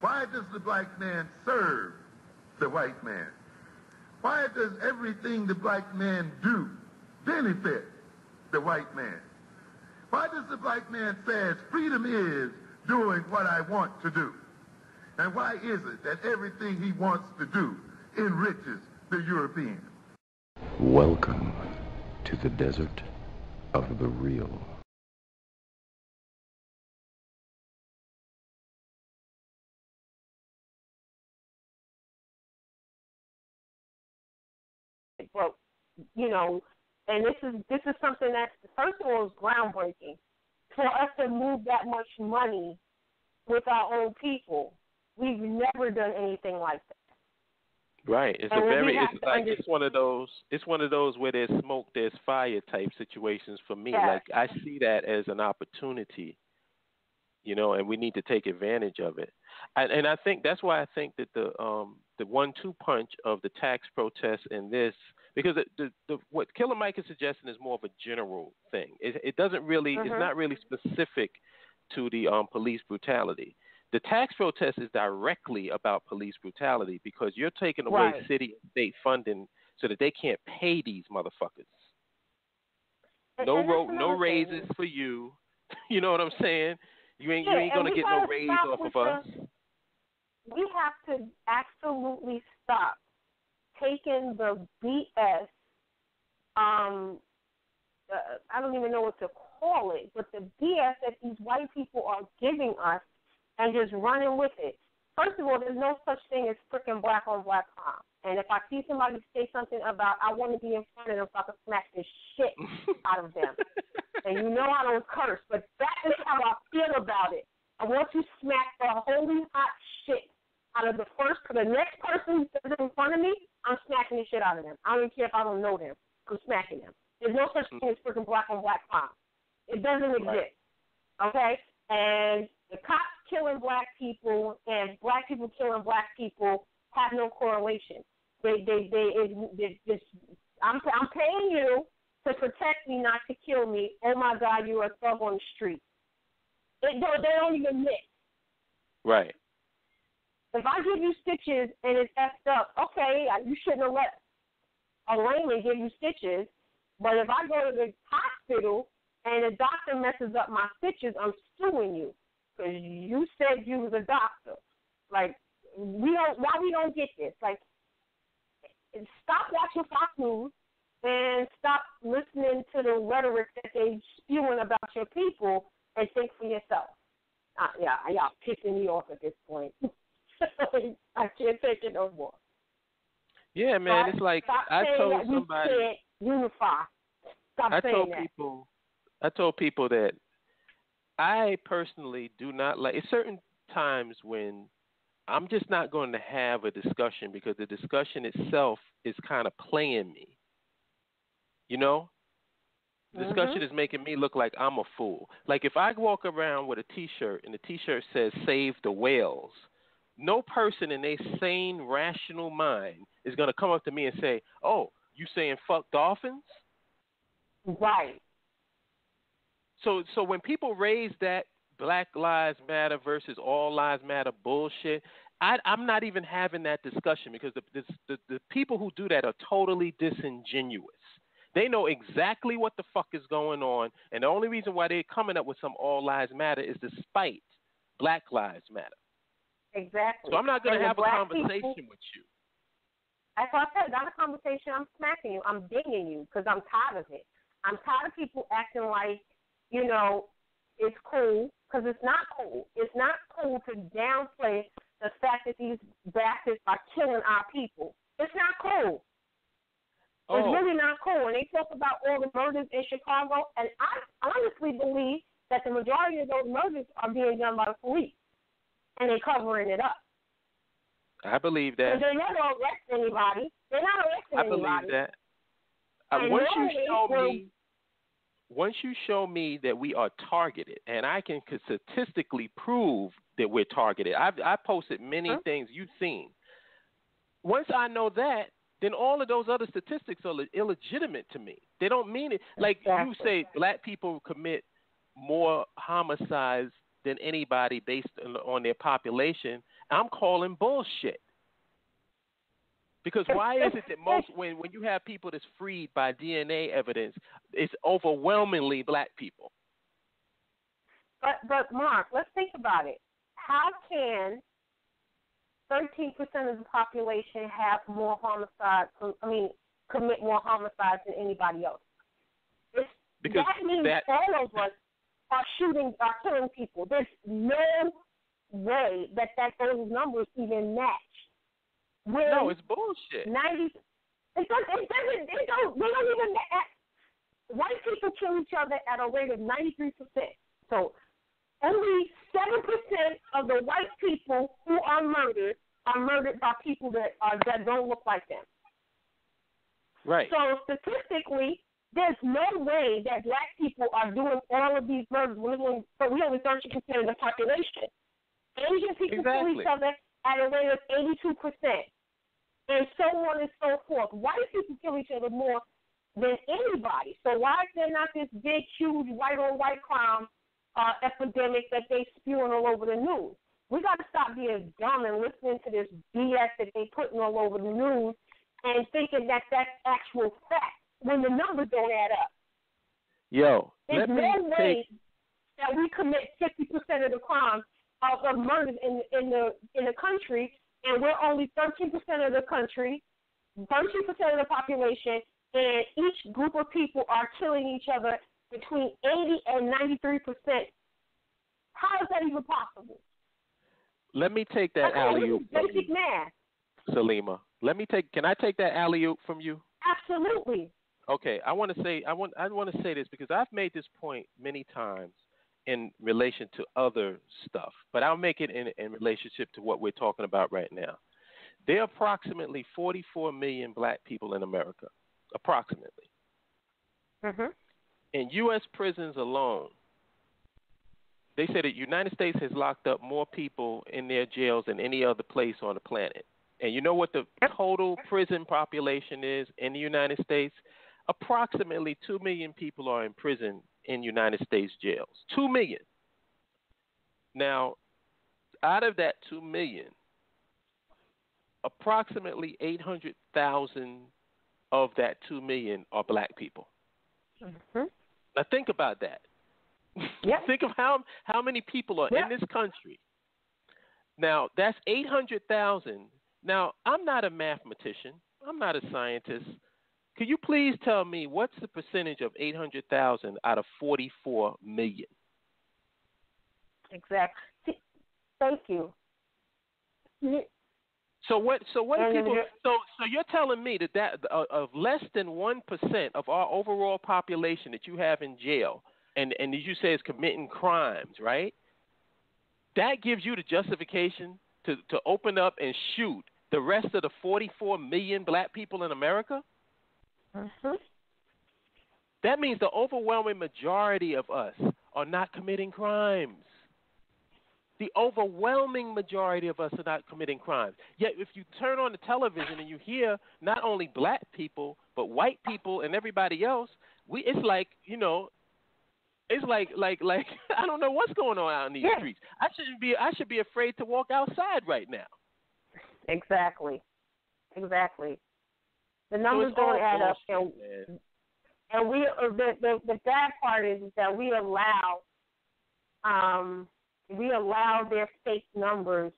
Why does the black man serve the white man? Why does everything the black man do benefit the white man? Why does the black man say freedom is doing what I want to do? And why is it that everything he wants to do enriches the European? Welcome to the desert of the real. Well, you know, and this is something that's, first of all, is groundbreaking. For us to move that much money with our own people, we've never done anything like that. Right. It's it's one of those where there's smoke, there's fire type situations for me. Yes. Like, I see that as an opportunity, you know, and we need to take advantage of it. And I think that's why I think that the 1-2 punch of the tax protests and this, because what Killer Mike is suggesting is more of a general thing. It doesn't really, it's not really specific to the police brutality. The tax protest is directly about police brutality because you're taking away city and state funding so that they can't pay these motherfuckers. No raises for you. You know what I'm saying? You ain't gonna get no raise off of us. We have to absolutely stop taking the BS. I don't even know what to call it, but the BS that these white people are giving us and just running with it. First of all, there's no such thing as freaking black on black crime. And if I see somebody say something about I want to be in front of them so I can smack the shit out of them. And you know I don't curse, but that is how I feel about it. I want to smack the holy hot shit out of the next person who's in front of me, I'm smacking the shit out of them. I don't even care if I don't know them. I'm smacking them. There's no such thing as freaking black on black crime. It doesn't exist. Okay? And the cops killing black people and black people killing black people have no correlation. I'm paying you to protect me, not to kill me. Oh my God, you're a thug on the street. They don't even mix. Right. If I give you stitches and it's effed up, okay, you shouldn't have let a layman give you stitches. But if I go to the hospital and the doctor messes up my stitches, I'm suing you because you said you was a doctor. Like, why we don't get this? Like, stop watching Fox News and stop listening to the rhetoric that they spewing about your people and think for yourself. Y'all pissing me off at this point. I can't take it no more. Yeah, man, it's like I told somebody. We can't unify. I told people that I personally do not like. It's certain times when I'm just not going to have a discussion because the discussion itself is kind of playing me. You know? The discussion is making me look like I'm a fool. Like if I walk around with a T-shirt and the T-shirt says "Save the Whales," no person in their sane, rational mind is going to come up to me and say, "Oh, you saying fuck dolphins?" Right. So when people raise that Black Lives Matter versus All Lives Matter bullshit, I'm not even having that discussion because the people who do that are totally disingenuous. They know exactly what the fuck is going on, and the only reason why they're coming up with some All Lives Matter is to spite Black Lives Matter. Exactly. So I'm not going to have a conversation with you. As I said, not a conversation. I'm smacking you. I'm dinging you because I'm tired of it. I'm tired of people acting like, you know, it's cool because it's not cool. It's not cool to downplay the fact that these bastards are killing our people. It's not cool. It's really not cool. And they talk about all the murders in Chicago, and I honestly believe that the majority of those murders are being done by the police, and they're covering it up. I believe that. They're not going to arrest anybody. They're not arresting anybody. I believe that. Once you show me that we are targeted, and I can statistically prove that we're targeted, I posted many things you've seen. Once I know that, then all of those other statistics are illegitimate to me. They don't mean it. Like you say, black people commit more homicides than anybody based on their population. I'm calling bullshit. Because why is it that most when you have people that's freed by DNA evidence, it's overwhelmingly black people? But Mark, let's think about it. How can 13% of the population have more homicides? Commit more homicides than anybody else. Because that means all of us are killing people. There's no way that those numbers even match. No, it's bullshit. They don't even. White people kill each other at a rate of 93%. So only 7% of the white people who are murdered by people that don't look like them. Right. So statistically, there's no way that black people are doing all of these murders. But we only 30% of the population. Asian people kill each other at a rate of 82%, and so on and so forth. White people kill each other more than anybody. So why is there not this big, huge white-on-white crime epidemic that they spewing all over the news? We got to stop being dumb and listening to this BS that they putting all over the news and thinking that that's actual fact when the numbers don't add up. There's no way that we commit 50% of the crimes of murders in the country, and we're only 13% of the country, 13% of the population, and each group of people are killing each other between 80 and 93%. How is that even possible? Let me take that alley-oop. Basic math. Salima, can I take that alley-oop from you? Absolutely. Okay, I want to say this because I've made this point many times in relation to other stuff, but I'll make it in relationship to what we're talking about right now. There are approximately 44 million black people in America, approximately. Mm-hmm. In U.S. prisons alone, they say that the United States has locked up more people in their jails than any other place on the planet. And you know what the total prison population is in the United States? Approximately 2 million people are in prison in United States jails. 2 million. Now, out of that 2 million, approximately 800,000 of that 2 million are black people. Mm-hmm. Now think about that. Yep. Think of how many people are in this country. Now, that's 800,000. Now, I'm not a mathematician. I'm not a scientist. Could you please tell me what's the percentage of 800,000 out of 44 million? Exactly. Thank you. So what do people? So you're telling me that of less than 1% of our overall population that you have in jail, and as you say is committing crimes, right? That gives you the justification to open up and shoot the rest of the 44 million black people in America? Mm-hmm. That means the overwhelming majority of us are not committing crimes. The overwhelming majority of us are not committing crimes. Yet if you turn on the television and you hear not only black people, but white people and everybody else, it's like, it's like I don't know what's going on out in these streets. I should be afraid to walk outside right now. Exactly. The numbers don't add up, and the bad part is that we allow their fake numbers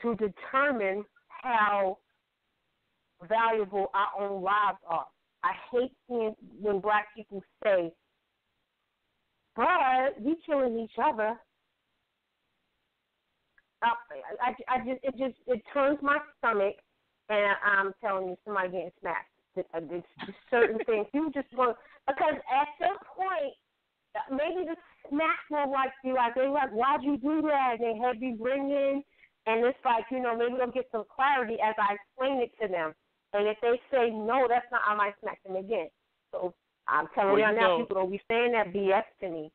to determine how valuable our own lives are. I hate seeing when black people say, "But we killing each other." It turns my stomach, and I'm telling you, somebody getting smacked. It's certain things you just want, because at some point, maybe the smack will be like, they like, why'd you do that? And they have you bring in, and it's like, maybe they'll get some clarity as I explain it to them. And if they say no, that's not, I might smack them again. So I'm telling you now, people don't be saying that BS to me.